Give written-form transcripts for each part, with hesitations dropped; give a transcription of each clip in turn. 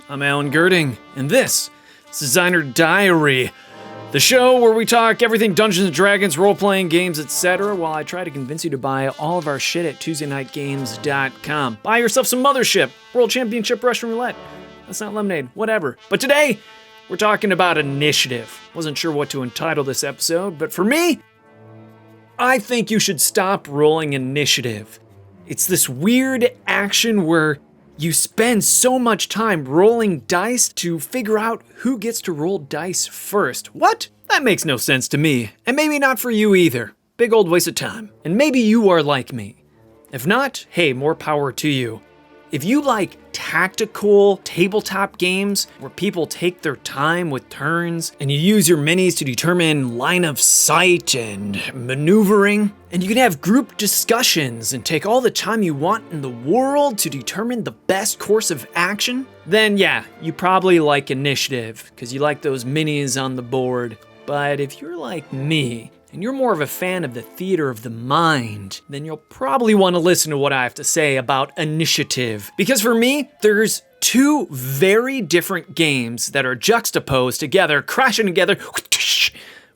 I'm Alan Girding, and this is Designer Diary, the show where we talk everything Dungeons & Dragons, role-playing games, etc., while I try to convince you to buy all of our shit at TuesdayNightGames.com. Buy yourself some Mothership, World Championship Russian Roulette. That's not lemonade, whatever. But today, we're talking about initiative. Wasn't sure what to entitle this episode, but for me, I think you should stop rolling initiative. It's this weird action where you spend so much time rolling dice to figure out who gets to roll dice first. What? That makes no sense to me, and maybe not for you either. Big old waste of time. And maybe you are like me. If not, hey, more power to you. If you like tactical tabletop games where people take their time with turns and you use your minis to determine line of sight and maneuvering, and you can have group discussions and take all the time you want in the world to determine the best course of action, then yeah, you probably like initiative because you like those minis on the board. But if you're like me, and you're more of a fan of the theater of the mind, then you'll probably want to listen to what I have to say about initiative. Because for me, there's two very different games that are juxtaposed together, crashing together.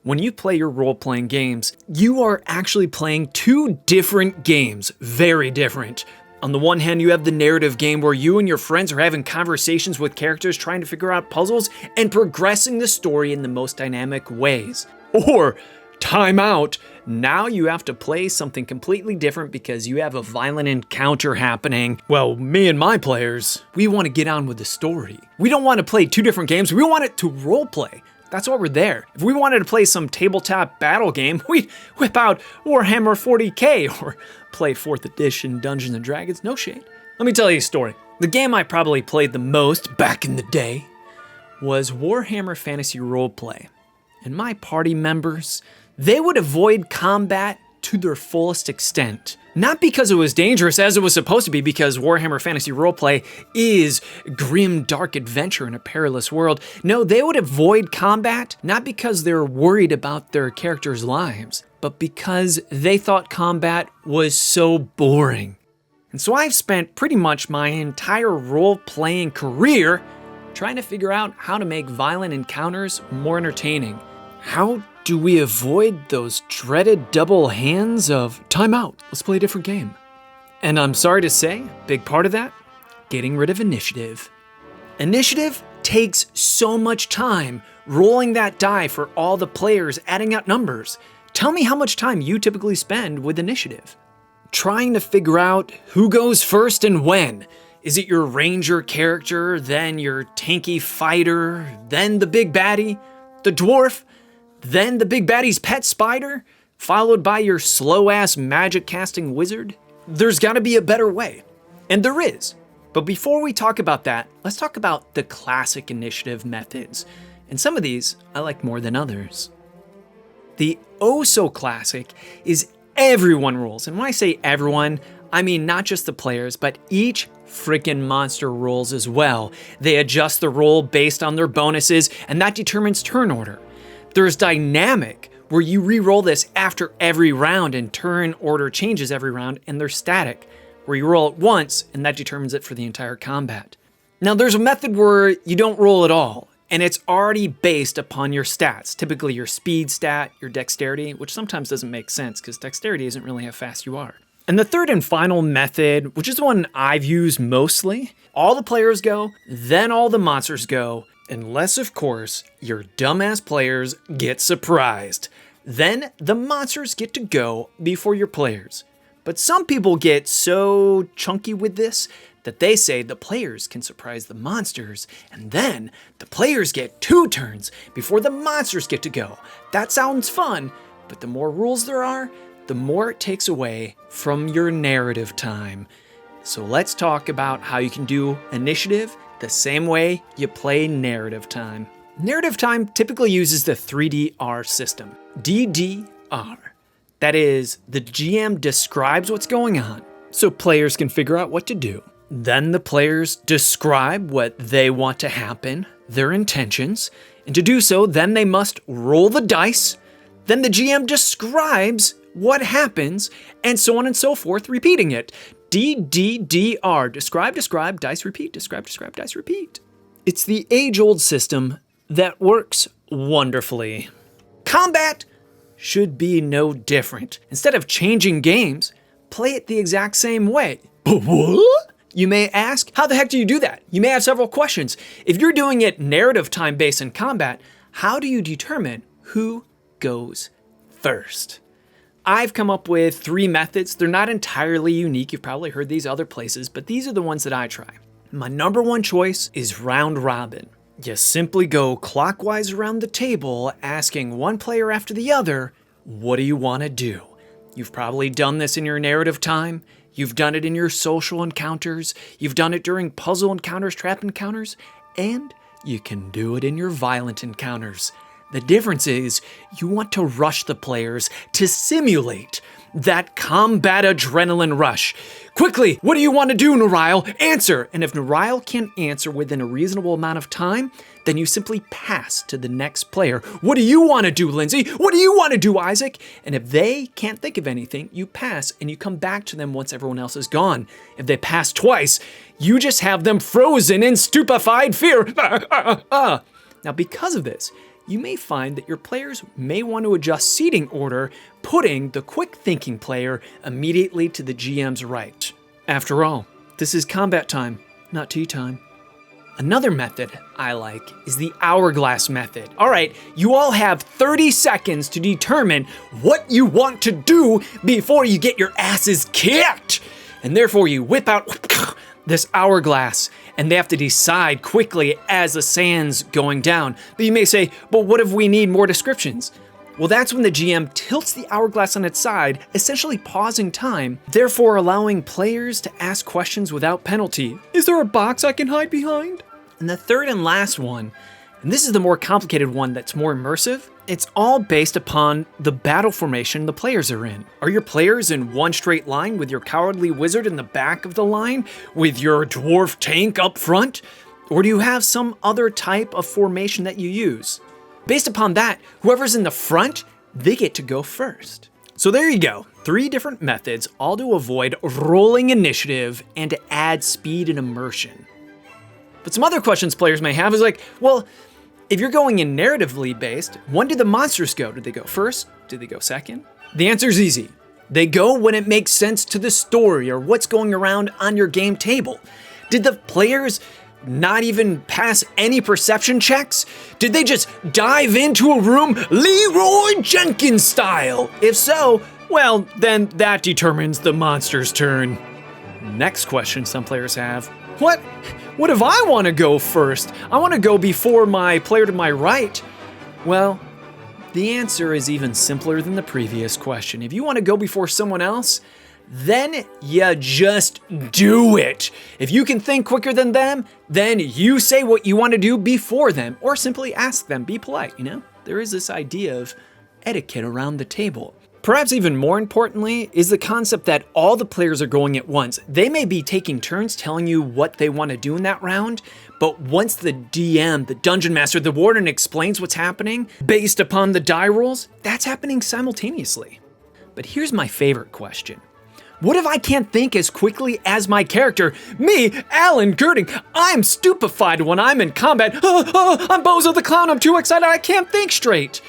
When you play your role-playing games, you are actually playing two different games, very different. On the one hand, you have the narrative game where you and your friends are having conversations with characters trying to figure out puzzles and progressing the story in the most dynamic ways. Or time out. Now you have to play something completely different because you have a violent encounter happening. Well, me and my players, we want to get on with the story. We don't want to play two different games. We want it to role play. That's why we're there. If we wanted to play some tabletop battle game, we'd whip out Warhammer 40k or play 4th edition Dungeons & Dragons. No shade. Let me tell you a story. The game I probably played the most back in the day was Warhammer Fantasy Roleplay. And my party members, they would avoid combat to their fullest extent. Not because it was dangerous as it was supposed to be, because Warhammer Fantasy Roleplay is grim, dark adventure in a perilous world. No, they would avoid combat, not because they're worried about their characters' lives, but because they thought combat was so boring. And so I've spent pretty much my entire role-playing career trying to figure out how to make violent encounters more entertaining. How do we avoid those dreaded double hands of time out, let's play a different game? And I'm sorry to say, big part of that, getting rid of initiative. Initiative takes so much time rolling that die for all the players, adding out numbers. Tell me how much time you typically spend with initiative. Trying to figure out who goes first and when. Is it your ranger character, then your tanky fighter, then the big baddie, the dwarf, then the big baddie's pet spider, followed by your slow-ass magic-casting wizard? There's gotta be a better way. And there is. But before we talk about that, let's talk about the classic initiative methods. And some of these I like more than others. The oh-so-classic is everyone rolls. And when I say everyone, I mean not just the players, but each freaking monster rolls as well. They adjust the roll based on their bonuses, and that determines turn order. There's dynamic, where you re-roll this after every round and turn order changes every round, and there's static, where you roll it once and that determines it for the entire combat. Now there's a method where you don't roll at all, and it's already based upon your stats, typically your speed stat, your dexterity, which sometimes doesn't make sense because dexterity isn't really how fast you are. And the third and final method, which is the one I've used mostly, all the players go, then all the monsters go, unless, of course, your dumbass players get surprised. Then the monsters get to go before your players. But some people get so chunky with this that they say the players can surprise the monsters, and then the players get 2 turns before the monsters get to go. That sounds fun, but the more rules there are, the more it takes away from your narrative time. So let's talk about how you can do initiative the same way you play narrative time. Narrative time typically uses the 3DR system. DDR. That is, the GM describes what's going on, so players can figure out what to do. Then the players describe what they want to happen, their intentions, and to do so, then they must roll the dice. Then the GM describes what happens, and so on and so forth, repeating it. DDDR, describe, dice, repeat, describe, dice, repeat. It's the age-old system that works wonderfully. Combat should be no different. Instead of changing games, play it the exact same way. What? You may ask, how the heck do you do that? You may have several questions. If you're doing it narrative time-based in combat, how do you determine who goes first? I've come up with 3 methods. They're not entirely unique. You've probably heard these other places, but these are the ones that I try. My number 1 choice is round robin. You simply go clockwise around the table, asking one player after the other, what do you want to do? You've probably done this in your narrative time. You've done it in your social encounters. You've done it during puzzle encounters, trap encounters, and you can do it in your violent encounters. The difference is you want to rush the players to simulate that combat adrenaline rush. Quickly, what do you want to do, Narail? Answer! And if Narail can't answer within a reasonable amount of time, then you simply pass to the next player. What do you want to do, Lindsay? What do you want to do, Isaac? And if they can't think of anything, you pass and you come back to them once everyone else is gone. If they pass twice, you just have them frozen in stupefied fear. Now, because of this, you may find that your players may want to adjust seating order, putting the quick thinking player immediately to the GM's right. After all, this is combat time, not tea time. Another method I like is the hourglass method. All right, you all have 30 seconds to determine what you want to do before you get your asses kicked. And therefore you whip out this hourglass, and they have to decide quickly as the sand's going down. But you may say, but what if we need more descriptions? Well, that's when the GM tilts the hourglass on its side, essentially pausing time, therefore allowing players to ask questions without penalty. Is there a box I can hide behind? And the third and last one, and this is the more complicated one that's more immersive, it's all based upon the battle formation the players are in. Are your players in one straight line with your cowardly wizard in the back of the line, with your dwarf tank up front? Or do you have some other type of formation that you use? Based upon that, whoever's in the front, they get to go first. So there you go, 3 different methods, all to avoid rolling initiative and to add speed and immersion. But some other questions players may have is like, well, if you're going in narratively based, when do the monsters go? Do they go first? Do they go second? The answer is easy. They go when it makes sense to the story or what's going around on your game table. Did the players not even pass any perception checks? Did they just dive into a room Leroy Jenkins style? If so, well, then that determines the monster's turn. Next question some players have. What if I want to go first? I want to go before my player to my right. Well, the answer is even simpler than the previous question. If you want to go before someone else, then you just do it. If you can think quicker than them, then you say what you want to do before them, or simply ask them. Be polite, you know? There is this idea of etiquette around the table. Perhaps even more importantly is the concept that all the players are going at once. They may be taking turns telling you what they want to do in that round, but once the DM, the dungeon master, the warden explains what's happening based upon the die rolls, that's happening simultaneously. But here's my favorite question. What if I can't think as quickly as my character? Me, Alan Girding, I'm stupefied when I'm in combat. I'm Bozo the Clown, I'm too excited, I can't think straight.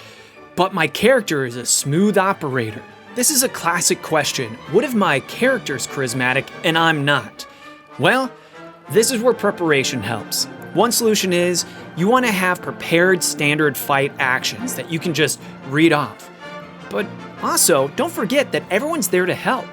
But my character is a smooth operator. This is a classic question. What if my character's charismatic and I'm not? Well, this is where preparation helps. One solution is you want to have prepared standard fight actions that you can just read off. But also, don't forget that everyone's there to help.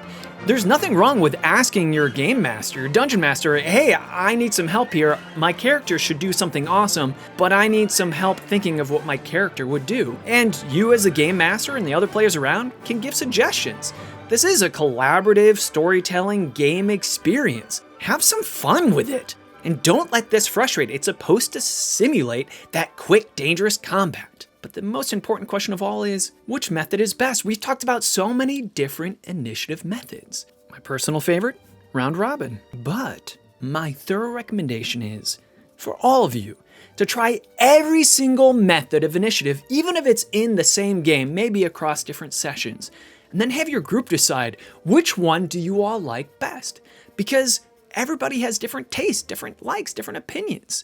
There's nothing wrong with asking your game master, your dungeon master, hey, I need some help here. My character should do something awesome, but I need some help thinking of what my character would do. And you as a game master and the other players around can give suggestions. This is a collaborative storytelling game experience. Have some fun with it. And don't let this frustrate. It's supposed to simulate that quick, dangerous combat. But the most important question of all is, which method is best? We've talked about so many different initiative methods. My personal favorite, round robin. But my thorough recommendation is, for all of you, to try every single method of initiative, even if it's in the same game, maybe across different sessions. And then have your group decide, which one do you all like best? Because everybody has different tastes, different likes, different opinions.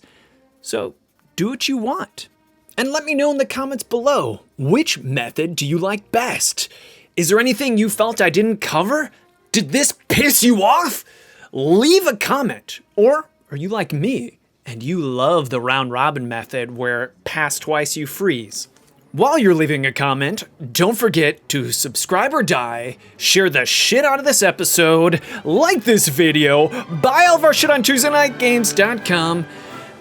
So do what you want. And let me know in the comments below, which method do you like best? Is there anything you felt I didn't cover? Did this piss you off? Leave a comment. Or are you like me and you love the round robin method where pass twice you freeze? While you're leaving a comment, don't forget to subscribe or die, share the shit out of this episode, like this video, buy all of our shit on TuesdayNightGames.com,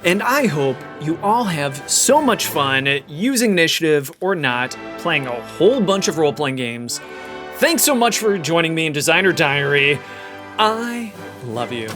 and I hope you all have so much fun using initiative or not, playing a whole bunch of role-playing games. Thanks so much for joining me in Designer Diary. I love you.